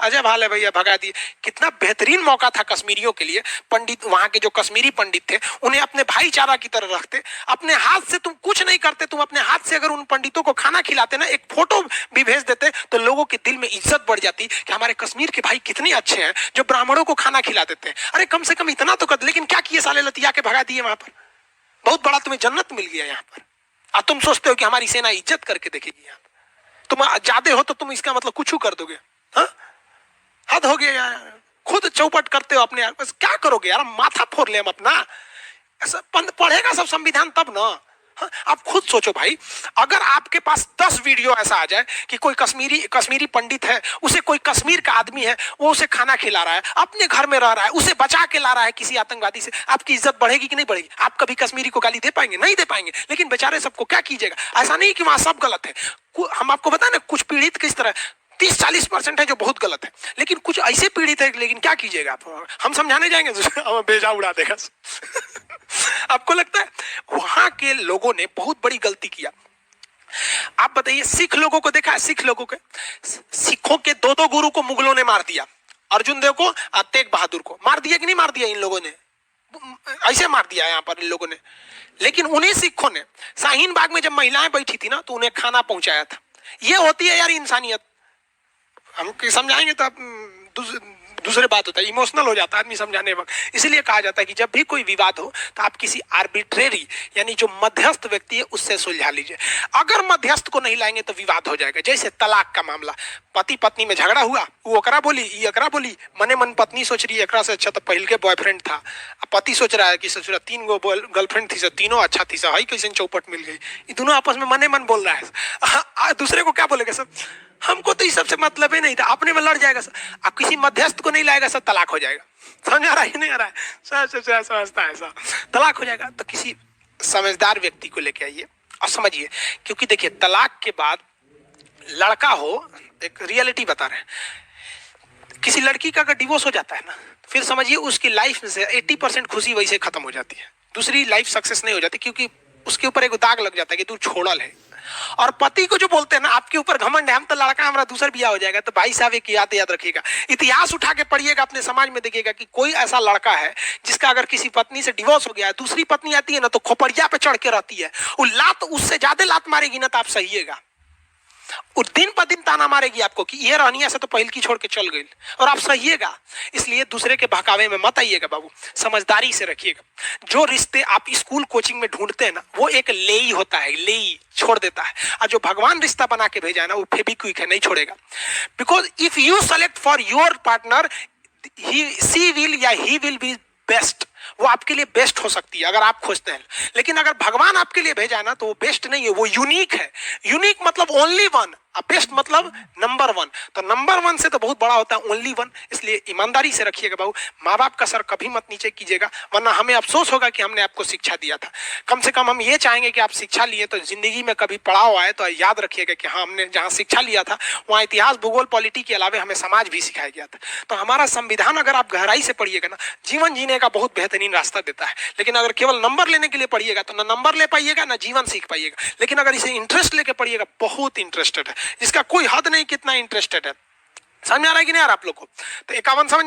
अजय भाल है भैया, भगा दिए। कितना बेहतरीन मौका था कश्मीरियों के लिए। पंडित, वहां के जो कश्मीरी पंडित थे, उन्हें अपने भाईचारा की तरह रखते। अपने हाथ से तुम कुछ नहीं करते, तुम अपने हाथ से अगर उन पंडितों को खाना खिलाते ना, एक फोटो भी भेज देते, तो लोगों के दिल में इज्जत बढ़ जाती कि हमारे कश्मीर के भाई कितने अच्छे हैं जो ब्राह्मणों को खाना खिला देते हैं। अरे कम से कम इतना तो कर। लेकिन क्या किए साले, लतिया के भगा दिए वहां पर। बहुत बड़ा तुम्हें जन्नत मिल गया यहाँ पर। और तुम सोचते हो कि हमारी सेना इज्जत करके देखेगी यहाँ पर। तुम ज्यादा हो तो तुम इसका मतलब कुछ कर दोगे। हाँ, हद हो गया यार। खुद चौपट करते हो अपने यार, बस क्या करोगे यार, माथा फोड़ ले हम अपना। ऐसा पढ़ेगा सब संविधान तब ना। हाँ, आप खुद सोचो भाई, अगर आपके पास 10 वीडियो ऐसा आ जाए कि कोई कश्मीरी पंडित है, उसे कोई कश्मीर का आदमी है, वो उसे खाना खिला रहा है, अपने घर में रह रहा है, उसे बचा के ला रहा है किसी आतंकवादी से, आपकी इज्जत बढ़ेगी कि नहीं बढ़ेगी? आप कभी कश्मीरी को गाली दे पाएंगे? नहीं दे पाएंगे। लेकिन बेचारे सबको क्या कीजिएगा। ऐसा नहीं कि वहां सब गलत है। हम आपको बताए ना, कुछ पीड़ित किस तरह 30-40% है जो बहुत गलत है, लेकिन कुछ ऐसे पीड़ित है। लेकिन क्या कीजिएगा आप, हम समझाने जाएंगे हम बेजा उड़ा देगा। आपको लगता है वहां के लोगों ने बहुत बड़ी गलती किया? आप बताइए, सिख लोगों को देखा है? सिखों के 2-2 गुरु को मुगलों ने मार दिया। अर्जुन देव को, तेग बहादुर को मार दिया कि नहीं मार दिया? इन लोगों ने ऐसे मार दिया यहाँ पर इन लोगों ने। लेकिन उन्हीं सिखों ने शाहीन बाग में जब महिलाएं बैठी थी ना, तो उन्हें खाना पहुंचाया था। ये होती है यार इंसानियत। हम समझाएंगे तो आप दूसरे बात होता है, इमोशनल हो जाता है आदमी समझाने वक्त। इसलिए कहा जाता है कि जब भी कोई विवाद हो तो आप किसी आर्बिट्रेरी यानी जो मध्यस्थ व्यक्ति है उससे सुलझा लीजिए। अगर मध्यस्थ को नहीं लाएंगे तो विवाद हो जाएगा। जैसे तलाक का मामला, पति पत्नी में झगड़ा हुआ, वो एकरा बोली, ये एकरा बोली, मने मन पत्नी सोच रही है एकरा से अच्छा तो पहले के बॉयफ्रेंड था। पति सोच रहा है कि सोच रहा 3 गो गर्लफ्रेंड थी, तीनों अच्छा थी, हाई कैसे चौपट मिल गई। ये दोनों आपस में मने मन बोल रहा है। दूसरे को क्या बोलेगा सब, हमको तो इस सबसे मतलब ही नहीं था, अपने में लड़ जाएगा। आप किसी मध्यस्थ को नहीं लाएगा, सब तलाक हो जाएगा। समझ आ रहा है नहीं आ रहा है? समझता है ऐसा, तलाक हो जाएगा। तो किसी समझदार व्यक्ति को लेके आइए और समझिए, क्योंकि देखिए तलाक के बाद लड़का हो, एक रियलिटी बता रहे हैं, किसी लड़की का अगर डिवोर्स हो जाता है ना, फिर समझिए उसकी लाइफ में से 80% खुशी वैसे खत्म हो जाती है। दूसरी लाइफ सक्सेस नहीं हो जाती, क्योंकि उसके ऊपर एक दाग लग जाता है कि तू छोड़ल है। और पति को जो बोलते हैं ना, आपके ऊपर घमंड है, हम तो लड़का हमारा दूसर बिया हो जाएगा, तो भाई साहब एक याद रखिएगा, इतिहास उठा के पढ़िएगा, अपने समाज में देखिएगा कि कोई ऐसा लड़का है जिसका अगर किसी पत्नी से डिवोर्स हो गया है, दूसरी पत्नी आती है ना तो खोपड़िया पे चढ़ के रहती है, वो लात उससे ज्यादा लात मारेगी ना, तो आप सहिएगा। और दिन पर दिन ताना मारेगी आपको कि ये रहनिया से तो पहल की छोड़ के चल गई, और आप सहिएगा। इसलिए दूसरे के बहकावे में मत आइएगा बाबू, समझदारी से रखिएगा। जो रिश्ते आप स्कूल कोचिंग में ढूंढते हैं ना, वो एक लेई होता है, लेई छोड़ देता है। और जो भगवान रिश्ता बना के भेजा है ना, वो फेविक्विक है, नहीं छोड़ेगा। Because if you select for your partner, she will या ही विल बी बेस्ट, वो आपके लिए बेस्ट हो सकती है अगर आप खोजते हैं। लेकिन अगर भगवान आपके लिए भेजा है ना, तो वो बेस्ट नहीं है, वो यूनिक है। यूनिक मतलब ओनली वन, बेस्ट मतलब नंबर 1। तो नंबर 1 से तो बहुत बड़ा होता है ओनली 1। इसलिए ईमानदारी से रखिएगा बाबू, माँ बाप का सर कभी मत नीचे कीजिएगा, वरना हमें अफसोस होगा कि हमने आपको शिक्षा दिया था। कम से कम हम ये चाहेंगे कि आप शिक्षा लिए तो जिंदगी में कभी पड़ाव आए तो याद रखिएगा कि हाँ, हमने जहाँ शिक्षा लिया था वहाँ इतिहास, भूगोल, पॉलिटी के अलावा हमें समाज भी सिखाया गया था। तो हमारा संविधान अगर आप गहराई से पढ़िएगा ना, जीवन जीने का बहुत बेहतरीन रास्ता देता है। लेकिन अगर केवल नंबर लेने के लिए पढ़िएगा तो ना नंबर ले पाइएगा ना जीवन सीख पाइएगा। लेकिन अगर इसे इंटरेस्ट लेके पढ़िएगा, बहुत इंटरेस्टेड है, जिसका कोई हद नहीं कितना इंटरेस्टेड है। समझ आ रहा है कि नहीं यार आप लोग को? तो 51 समझ